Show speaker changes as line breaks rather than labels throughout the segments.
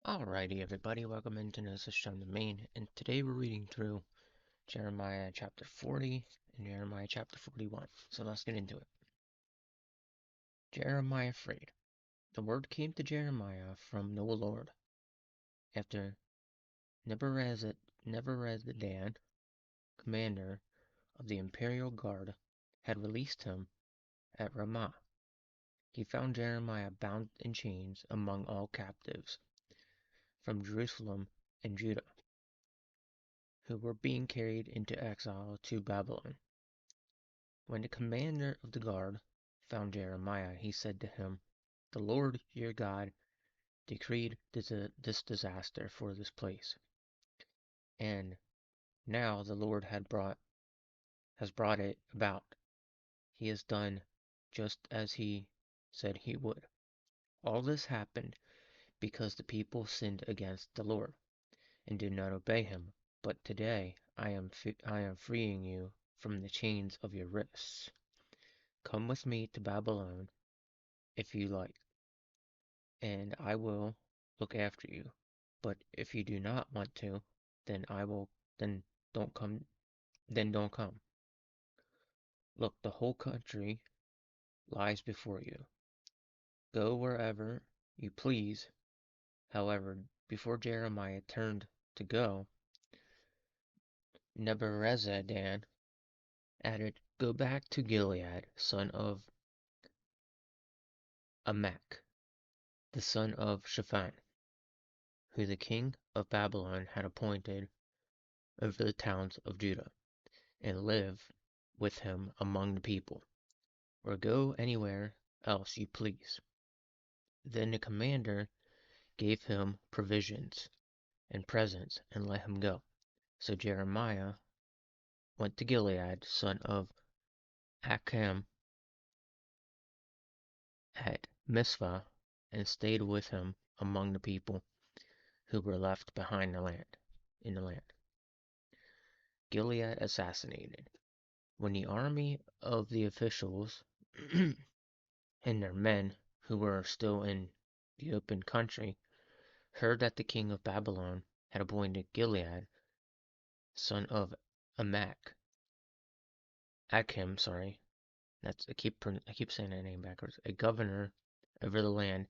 Alrighty, everybody, welcome into Gnosis Shown the Main, and today we're reading through Jeremiah chapter 40 and Jeremiah chapter 41. So let's get into it. Jeremiah afraid. The word came to Jeremiah from the Lord after Nebuzaradan, commander of the imperial guard, had released him at Ramah. He found Jeremiah bound in chains among all captives from Jerusalem and Judah, who were being carried into exile to Babylon. When the commander of the guard found Jeremiah, he said to him, "The Lord your God decreed this disaster for this place, and now the Lord has brought it about. He has done just as he said he would. All this happened because the people sinned against the Lord and did not obey him. But today I am freeing you from the chains of your wrists. Come with me to Babylon if you like, and I will look after you. But if you do not want to, then I will then don't come then don't come. Look, the whole country lies before you. Go wherever you please." However, before Jeremiah turned to go, Nebuzaradan added, "Go back to Gilead, son of Amak, the son of Shaphan, who the king of Babylon had appointed over the towns of Judah, and live with him among the people, or go anywhere else you please." Then the commander gave him provisions and presents and let him go. So Jeremiah went to Gilead, son of Acham, at Mizpah, and stayed with him among the people who were left behind in the land. Gilead assassinated. When the army of the officials and their men who were still in the open country heard that the king of Babylon had appointed Gilead, son of Amak, Achim, I keep saying that name backwards, a governor over the land,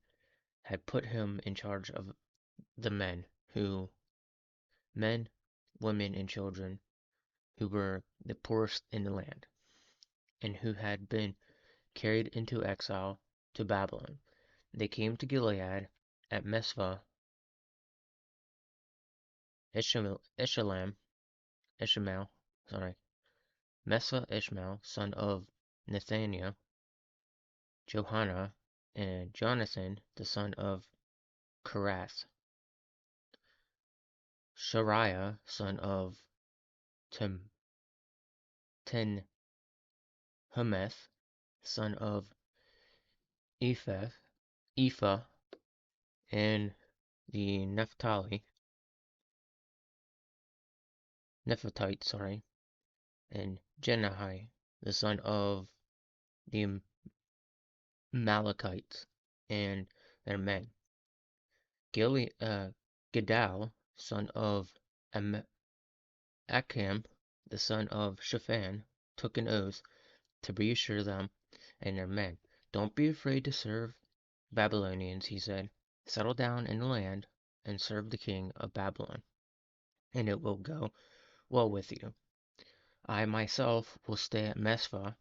had put him in charge of the men, women, and children who were the poorest in the land, and who had been carried into exile to Babylon. They came to Gilead at Mizpah. Ishmael, Ishmael, son of Nethaniah, Johanna, and Jonathan, the son of Korath, Shariah, son of Tenhumeth, son of Ephah, and the Nephatite, and Jenahi, the son of the Amalekites, and their men. Gedal, son of Acham, the son of Shaphan, took an oath to reassure them and their men. "Don't be afraid to serve Babylonians," he said. "Settle down in the land and serve the king of Babylon, and it will go well with you. I myself will stay at Mizpah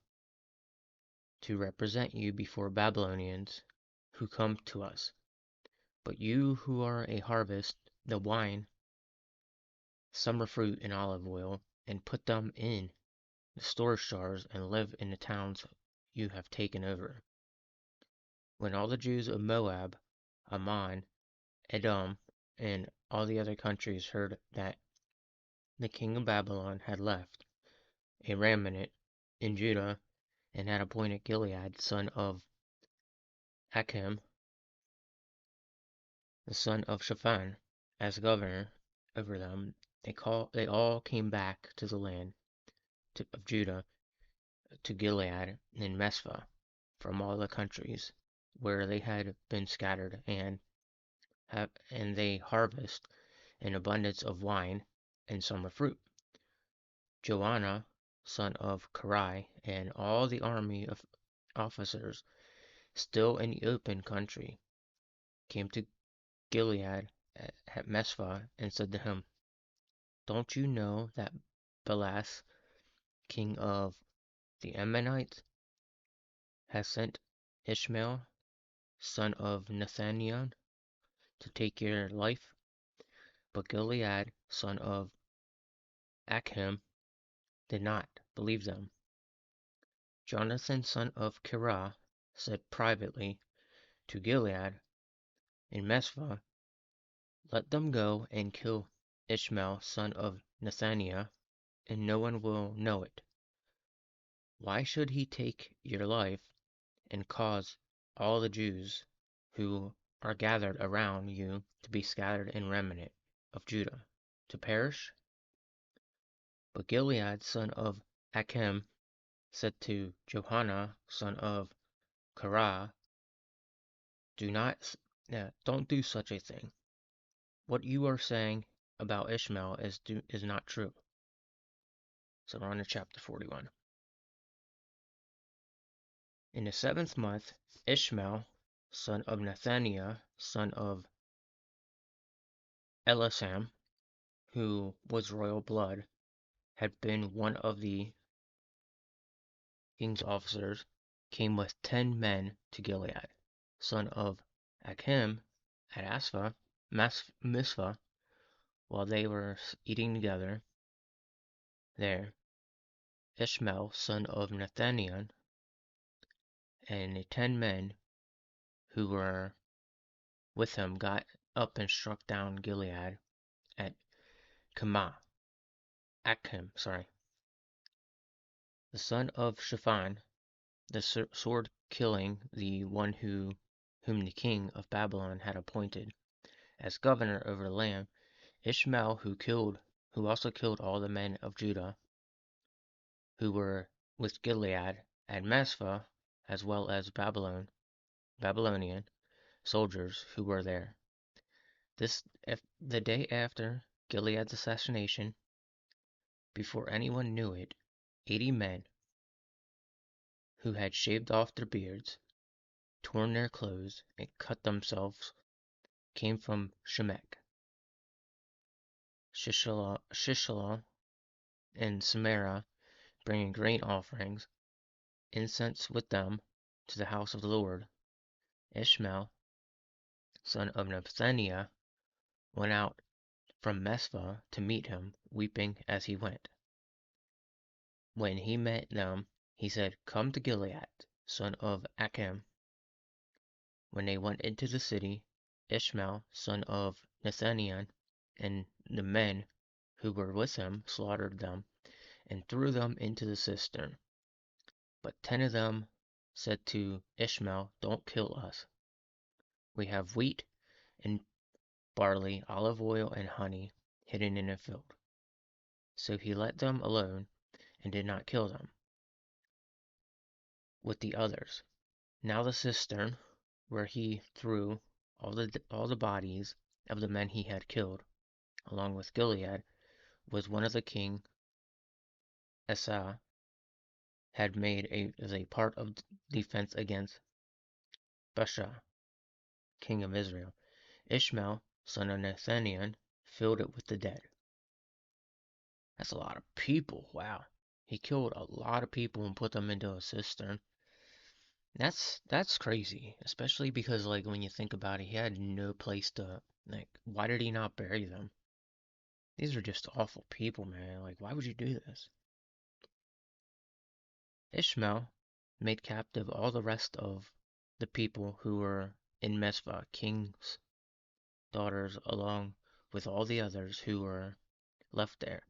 to represent you before Babylonians who come to us. But you who are a harvest the wine, summer fruit, and olive oil, and put them in the storage jars, and live in the towns you have taken over." When all the Jews of Moab, Ammon, Edom, and all the other countries heard that the king of Babylon had left a remnant in Judah and had appointed Gilead, son of Achim, the son of Shaphan, as governor over them, they all came back to the land of Judah, to Gilead and Mizpah, from all the countries where they had been scattered, and and they harvest an abundance of wine and summer fruit. Joanna, son of Karai, and all the army of officers, still in the open country, came to Gilead at Mesphah and said to him, "Don't you know that Balas, king of the Ammonites, has sent Ishmael, son of Nethaniah, to take your life?" But Gilead, son of Achim, did not believe them. Jonathan, son of Kerah, said privately to Gilead in Mesphah, "Let them go and kill Ishmael, son of Nethaniah, and no one will know it. Why should he take your life and cause all the Jews who are gathered around you to be scattered in remnant of Judah to perish?" But Gilead, son of Achim, said to Johanna, son of Kareah, don't do such a thing. What you are saying about Ishmael is not true. So we're on to chapter 41. In the 7th month, Ishmael, son of Nethaniah, son of Elisam, who was royal blood, had been one of the king's officers, came with 10 men to Gilead, son of Achim, at Mizpah, while they were eating together there. Ishmael, son of Nethaniah, and the 10 men who were with him got up and struck down Gilead at Achim, the son of Shaphan, the sword killing the one whom the king of Babylon had appointed as governor over the land. Ishmael, who also killed all the men of Judah who were with Gilead at Mizpah, as well as Babylonian soldiers who were there. The day after Gilead's assassination, before anyone knew it, 80 men who had shaved off their beards, torn their clothes, and cut themselves came from Shemek, Shishala, and Samaria, bringing grain offerings, incense with them, to the house of the Lord. Ishmael, son of Nethaniah, went out from Mizpah to meet him, weeping as he went. When he met them, he said, "Come to Gilead, son of Achim." When they went into the city, Ishmael, son of Nethaniah, and the men who were with him slaughtered them and threw them into the cistern. But 10 of them said to Ishmael, "Don't kill us. We have wheat and barley, olive oil and honey hidden in a field." So he let them alone and did not kill them with the others. Now the cistern, where he threw all the bodies of the men he had killed, along with Gilead, was one of the king Asa had made as a part of defense against Baasha, king of Israel. Ishmael, son of Nethaniah, filled it with the dead. That's a lot of people. Wow. He killed a lot of people and put them into a cistern. That's crazy, especially because like when you think about it, he had no place to why did he not bury them? These are just awful people, man. Like why would you do this? Ishmael made captive all the rest of the people who were in Mizpah, king's daughters, along with all the others who were left there,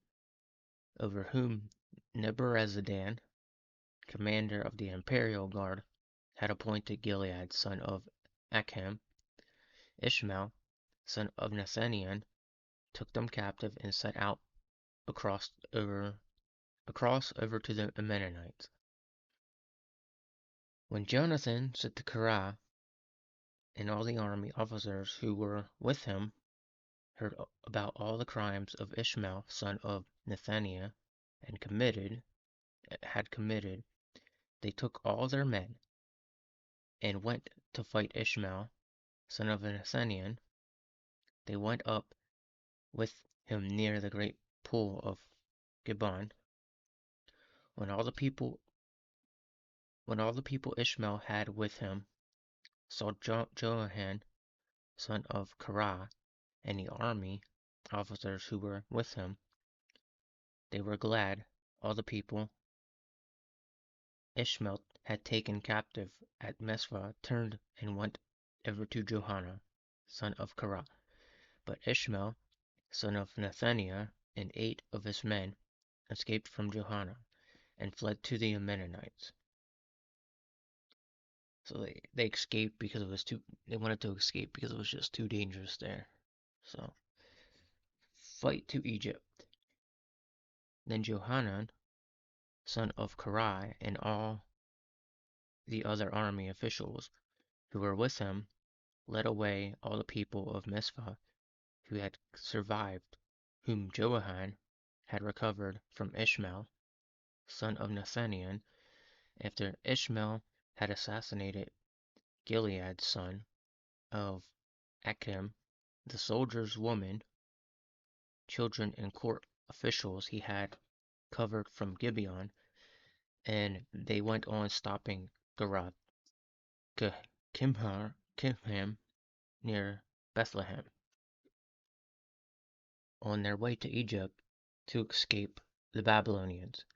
over whom Nebuchadnezzar, commander of the imperial guard, had appointed Gilead, son of Achim. Ishmael, son of Nethaniah, took them captive and set out across over to the Ammonites. When Jonathan said to Kareah, and all the army officers who were with him heard about all the crimes of Ishmael, son of Nethaniah, and had committed. They took all their men and went to fight Ishmael, son of Nethaniah. They went up with him near the great pool of Gibeon. When all the people when all the people Ishmael had with him saw Johanan, son of Korah, and the army officers who were with him, they were glad. All the people Ishmael had taken captive at Mesphah turned and went ever to Johanan, son of Korah. But Ishmael, son of Nethaniah, and 8 of his men escaped from Johanan and fled to the Ammonites. So they escaped because it was too. They wanted to escape because it was just too dangerous there. So fight to Egypt. Then Johanan, son of Karai, and all the other army officials who were with him led away all the people of Mizpah who had survived, whom Johanan had recovered from Ishmael, son of Nethaniah, after Ishmael had assassinated Gilead's son of Achim, the soldiers, women, children, and court officials he had covered from Gibeon, and they went on stopping Gerath, Kimham near Bethlehem, on their way to Egypt to escape the Babylonians.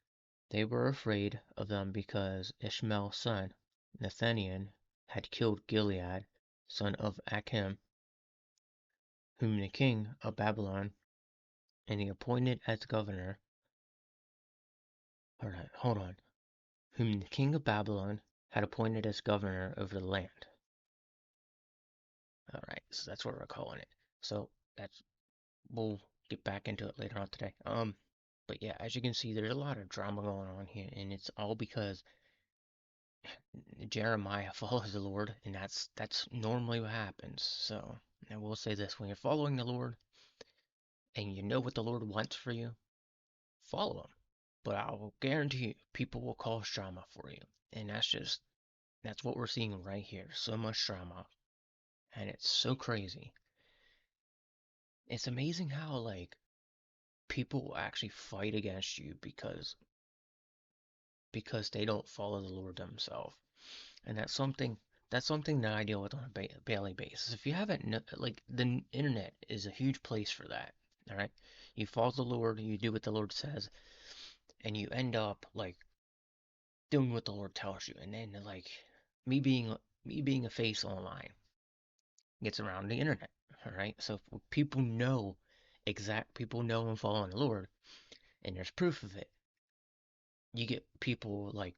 They were afraid of them because Ishmael's son, Nathaniel, had killed Gilead, son of Achim, whom the king of Babylon and he appointed as governor. Hold on. Whom the king of Babylon had appointed as governor over the land. Alright, so that's what we're calling it. So that's we'll get back into it later on today. But yeah, as you can see, there's a lot of drama going on here, and it's all because Jeremiah follows the Lord, and that's normally what happens. So I will say this: when you're following the Lord and you know what the Lord wants for you, follow Him. But I will guarantee you, people will cause drama for you, and that's what we're seeing right here. So much drama, and it's so crazy. It's amazing how like people will actually fight against you because they don't follow the Lord themselves. And that's something that I deal with on a daily basis. If you haven't like the internet is a huge place for that. All right, you follow the Lord, you do what the Lord says, and you end up like doing what the Lord tells you. And then like me being me being a face online gets around the internet. All right, so people know I'm following the Lord, and there's proof of it. You get people like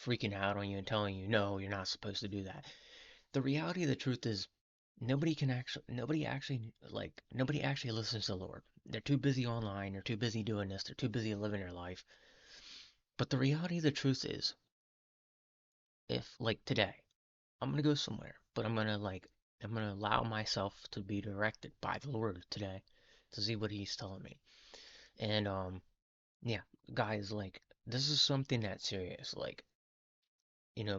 freaking out on you and telling you, no, you're not supposed to do that. The reality of the truth is nobody actually listens to the Lord. They're too busy online, they're too busy doing this, they're too busy living their life. But the reality of the truth is, if like today, I'm gonna go somewhere, but I'm gonna allow myself to be directed by the Lord today to see what He's telling me. And yeah, guys, like this is something that's serious. Like,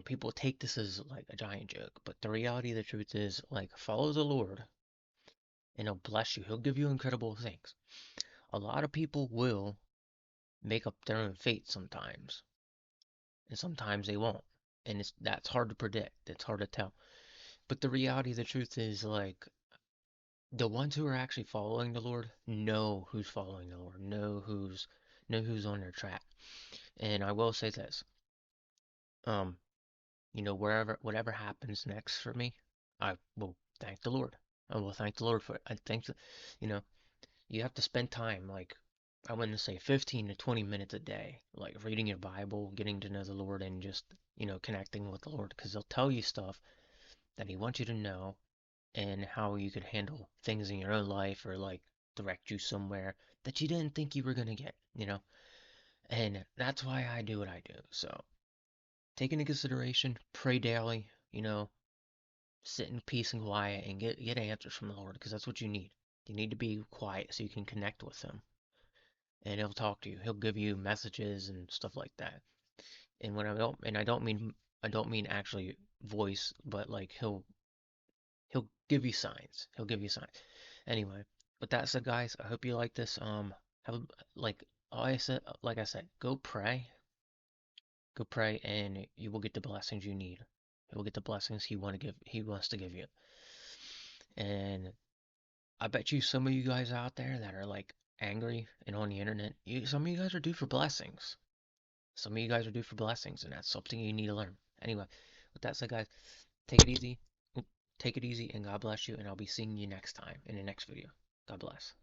people take this as like a giant joke, but the reality of the truth is, like, follow the Lord and He'll bless you. He'll give you incredible things. A lot of people will make up their own fate sometimes, and sometimes they won't. And that's hard to predict. It's hard to tell. But the reality of the truth is, like, the ones who are actually following the Lord know who's following the Lord, know who's on their track. And I will say this, um, whatever happens next for me, I will thank the Lord. I will thank the Lord for it. I think that, you know, you have to spend time, like, I wouldn't say 15 to 20 minutes a day, like reading your Bible, getting to know the Lord, and just, connecting with the Lord, because He'll tell you stuff that He wants you to know, and how you could handle things in your own life, or like direct you somewhere that you didn't think you were gonna get. And that's why I do what I do. So take into consideration, pray daily, sit in peace and quiet and get answers from the Lord, because that's what you need. You need to be quiet so you can connect with Him, and He'll talk to you. He'll give you messages and stuff like that. And when I don't mean actually voice, but like he'll give you signs. He'll give you signs. Anyway, with that said, guys, I hope you like this. Have like like I said, go pray, and you will get the blessings you need. You will get the blessings He wants to give you. And I bet you some of you guys out there that are like angry and on the internet, some of you guys are due for blessings. Some of you guys are due for blessings, and that's something you need to learn. Anyway, with that said, guys, take it easy. Take it easy, and God bless you. And I'll be seeing you next time in the next video. God bless.